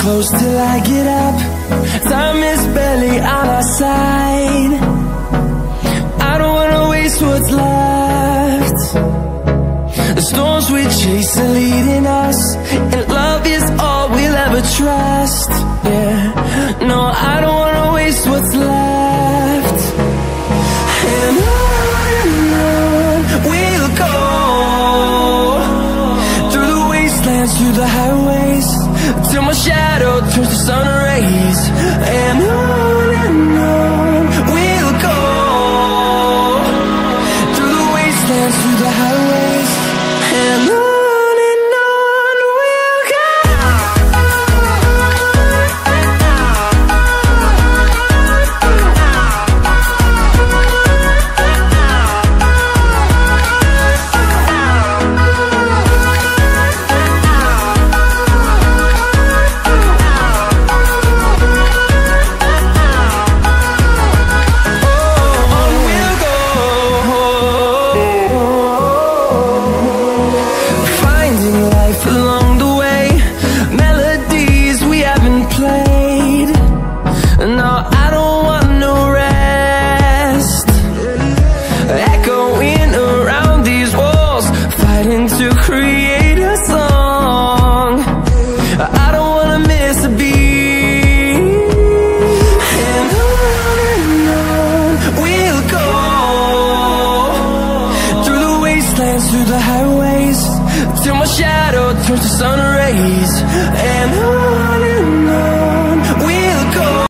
close till I get up. Time is barely on our side. I don't wanna waste what's left. The storms we chase are leading us, and love is all we'll ever trust. Yeah, no, I don't wanna waste what's left. And on we'll go, through the wastelands, through the highways, till my shadow turns to sun rays. And on we'll go, through the wastelands, through the highways, and on we'll go. Through the highways, till my shadow turns to sun rays. And